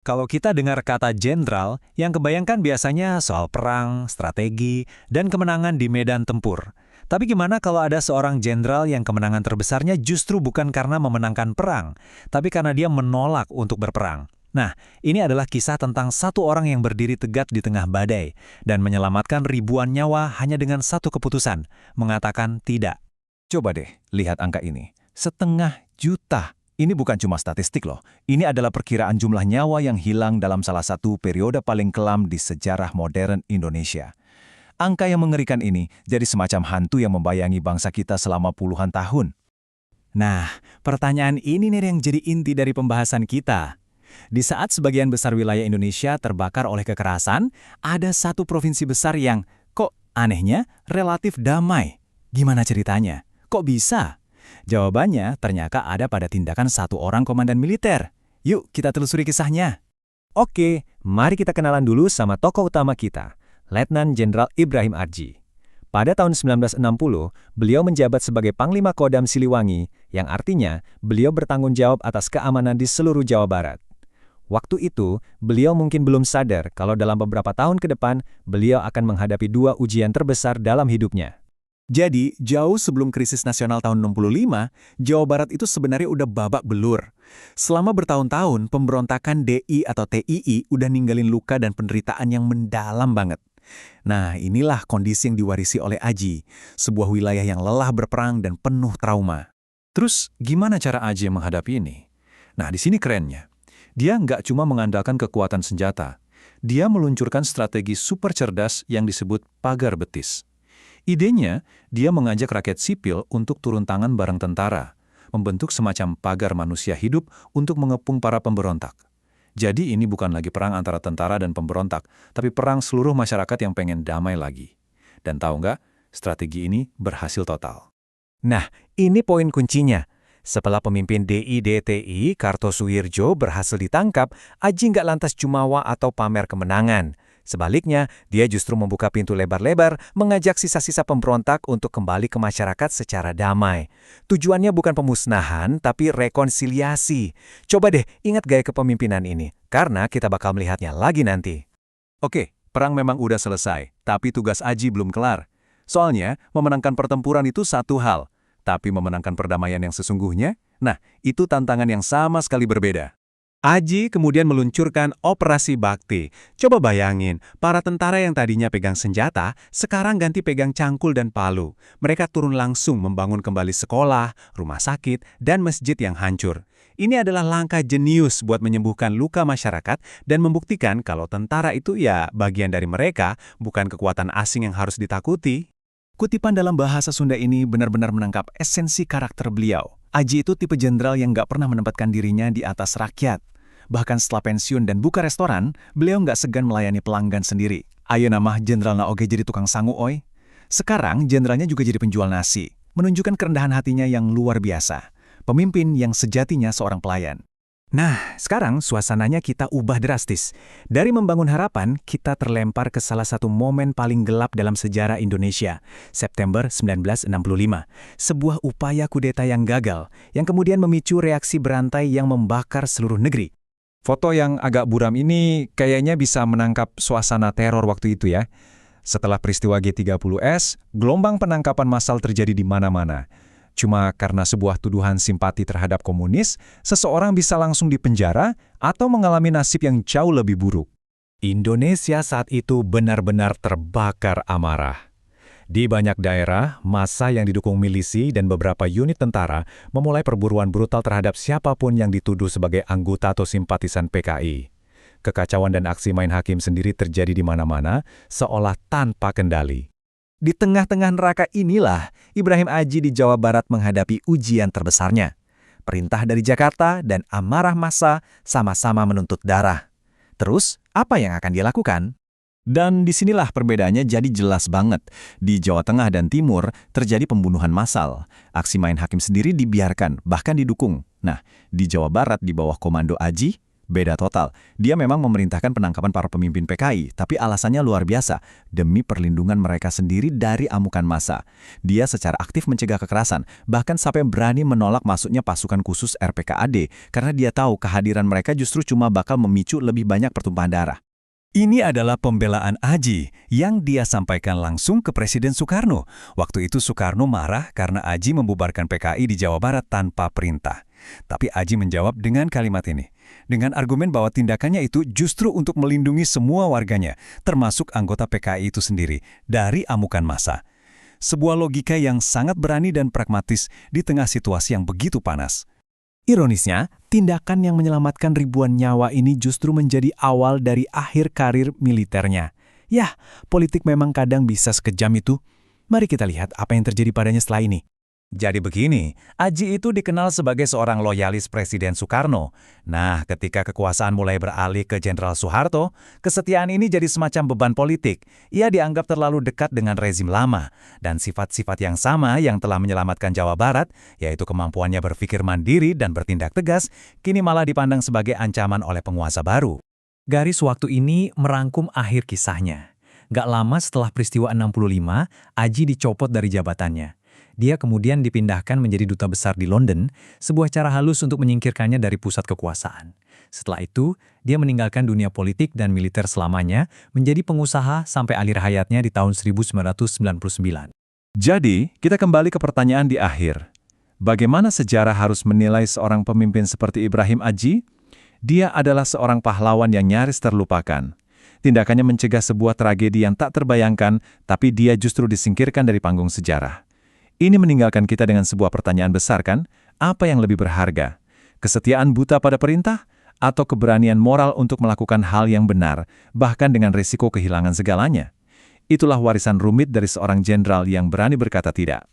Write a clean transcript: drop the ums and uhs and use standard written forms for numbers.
Kalau kita dengar kata jenderal, yang kebayangkan biasanya soal perang, strategi, dan kemenangan di medan tempur. Tapi gimana kalau ada seorang jenderal yang kemenangan terbesarnya justru bukan karena memenangkan perang, tapi karena dia menolak untuk berperang? Nah, ini adalah kisah tentang satu orang yang berdiri tegak di tengah badai dan menyelamatkan ribuan nyawa hanya dengan satu keputusan, mengatakan tidak. Coba deh, lihat angka ini. 500.000. Ini bukan cuma statistik loh. Ini adalah perkiraan jumlah nyawa yang hilang dalam salah satu periode paling kelam di sejarah modern Indonesia. Angka yang mengerikan ini jadi semacam hantu yang membayangi bangsa kita selama puluhan tahun. Nah, pertanyaan ini nih yang jadi inti dari pembahasan kita. Di saat sebagian besar wilayah Indonesia terbakar oleh kekerasan, ada satu provinsi besar yang, kok anehnya, relatif damai. Gimana ceritanya? Kok bisa? Jawabannya ternyata ada pada tindakan satu orang komandan militer. Yuk kita telusuri kisahnya. Oke, mari kita kenalan dulu sama tokoh utama kita, Letnan Jenderal Ibrahim Arji. Pada tahun 1960, beliau menjabat sebagai Panglima Kodam Siliwangi, yang artinya beliau bertanggung jawab atas keamanan di seluruh Jawa Barat. Waktu itu, beliau mungkin belum sadar kalau dalam beberapa tahun ke depan, beliau akan menghadapi dua ujian terbesar dalam hidupnya. Jadi, jauh sebelum krisis nasional tahun 65, Jawa Barat itu sebenarnya udah babak belur. Selama bertahun-tahun, pemberontakan DI atau TII udah ninggalin luka dan penderitaan yang mendalam banget. Nah, inilah kondisi yang diwarisi oleh Aji, sebuah wilayah yang lelah berperang dan penuh trauma. Terus, gimana cara Aji menghadapi ini? Nah, di sini kerennya. Dia nggak cuma mengandalkan kekuatan senjata. Dia meluncurkan strategi super cerdas yang disebut pagar betis. Idenya, dia mengajak rakyat sipil untuk turun tangan bareng tentara, membentuk semacam pagar manusia hidup untuk mengepung para pemberontak. Jadi ini bukan lagi perang antara tentara dan pemberontak, tapi perang seluruh masyarakat yang pengen damai lagi. Dan tahu nggak, strategi ini berhasil total. Nah, ini poin kuncinya. Setelah pemimpin DI-DTI, Kartosuwirjo berhasil ditangkap, Aji nggak lantas jumawa atau pamer kemenangan. Sebaliknya, dia justru membuka pintu lebar-lebar, mengajak sisa-sisa pemberontak untuk kembali ke masyarakat secara damai. Tujuannya bukan pemusnahan, tapi rekonsiliasi. Coba deh, ingat gaya kepemimpinan ini, karena kita bakal melihatnya lagi nanti. Oke, perang memang udah selesai, tapi tugas Aji belum kelar. Soalnya, memenangkan pertempuran itu satu hal, tapi memenangkan perdamaian yang sesungguhnya, nah, itu tantangan yang sama sekali berbeda. Aji kemudian meluncurkan Operasi Bakti. Coba bayangin, para tentara yang tadinya pegang senjata, sekarang ganti pegang cangkul dan palu. Mereka turun langsung membangun kembali sekolah, rumah sakit, dan masjid yang hancur. Ini adalah langkah jenius buat menyembuhkan luka masyarakat dan membuktikan kalau tentara itu ya bagian dari mereka, bukan kekuatan asing yang harus ditakuti. Kutipan dalam bahasa Sunda ini benar-benar menangkap esensi karakter beliau. Aji itu tipe jenderal yang nggak pernah menempatkan dirinya di atas rakyat. Bahkan setelah pensiun dan buka restoran, beliau nggak segan melayani pelanggan sendiri. Ayo nama Jenderal Naoge jadi tukang sangu oi. Sekarang jenderalnya juga jadi penjual nasi, menunjukkan kerendahan hatinya yang luar biasa. Pemimpin yang sejatinya seorang pelayan. Nah, sekarang suasananya kita ubah drastis. Dari membangun harapan, kita terlempar ke salah satu momen paling gelap dalam sejarah Indonesia, September 1965. Sebuah upaya kudeta yang gagal, yang kemudian memicu reaksi berantai yang membakar seluruh negeri. Foto yang agak buram ini kayaknya bisa menangkap suasana teror waktu itu ya. Setelah peristiwa G30S, gelombang penangkapan massal terjadi di mana-mana. Cuma karena sebuah tuduhan simpati terhadap komunis, seseorang bisa langsung dipenjara atau mengalami nasib yang jauh lebih buruk. Indonesia saat itu benar-benar terbakar amarah. Di banyak daerah, massa yang didukung milisi dan beberapa unit tentara memulai perburuan brutal terhadap siapapun yang dituduh sebagai anggota atau simpatisan PKI. Kekacauan dan aksi main hakim sendiri terjadi di mana-mana, seolah tanpa kendali. Di tengah-tengah neraka inilah, Ibrahim Aji di Jawa Barat menghadapi ujian terbesarnya. Perintah dari Jakarta dan amarah massa sama-sama menuntut darah. Terus, apa yang akan dia lakukan? Dan disinilah perbedaannya jadi jelas banget. Di Jawa Tengah dan Timur terjadi pembunuhan massal. Aksi main hakim sendiri dibiarkan, bahkan didukung. Nah, di Jawa Barat di bawah komando Aji, Beda total. Dia memang memerintahkan penangkapan para pemimpin PKI, tapi alasannya luar biasa, demi perlindungan mereka sendiri dari amukan massa. Dia secara aktif mencegah kekerasan, bahkan sampai berani menolak masuknya pasukan khusus RPKAD, karena dia tahu kehadiran mereka justru cuma bakal memicu lebih banyak pertumpahan darah. Ini adalah pembelaan Aji yang dia sampaikan langsung ke Presiden Soekarno. Waktu itu Soekarno marah karena Aji membubarkan PKI di Jawa Barat tanpa perintah. Tapi Aji menjawab dengan kalimat ini, dengan argumen bahwa tindakannya itu justru untuk melindungi semua warganya, termasuk anggota PKI itu sendiri, dari amukan massa. Sebuah logika yang sangat berani dan pragmatis di tengah situasi yang begitu panas. Ironisnya, tindakan yang menyelamatkan ribuan nyawa ini justru menjadi awal dari akhir karir militernya. Yah, politik memang kadang bisa sekejam itu. Mari kita lihat apa yang terjadi padanya setelah ini. Jadi begini, Aji itu dikenal sebagai seorang loyalis Presiden Soekarno. Nah, ketika kekuasaan mulai beralih ke Jenderal Soeharto, kesetiaan ini jadi semacam beban politik. Ia dianggap terlalu dekat dengan rezim lama, dan sifat-sifat yang sama yang telah menyelamatkan Jawa Barat, yaitu kemampuannya berpikir mandiri dan bertindak tegas, kini malah dipandang sebagai ancaman oleh penguasa baru. Garis waktu ini merangkum akhir kisahnya. Gak lama setelah peristiwa 65, Aji dicopot dari jabatannya. Dia kemudian dipindahkan menjadi duta besar di London, sebuah cara halus untuk menyingkirkannya dari pusat kekuasaan. Setelah itu, dia meninggalkan dunia politik dan militer selamanya, menjadi pengusaha sampai akhir hayatnya di tahun 1999. Jadi, kita kembali ke pertanyaan di akhir. Bagaimana sejarah harus menilai seorang pemimpin seperti Ibrahim Aji? Dia adalah seorang pahlawan yang nyaris terlupakan. Tindakannya mencegah sebuah tragedi yang tak terbayangkan, tapi dia justru disingkirkan dari panggung sejarah. Ini meninggalkan kita dengan sebuah pertanyaan besar kan? Apa yang lebih berharga? Kesetiaan buta pada perintah? Atau keberanian moral untuk melakukan hal yang benar, bahkan dengan risiko kehilangan segalanya? Itulah warisan rumit dari seorang jenderal yang berani berkata tidak.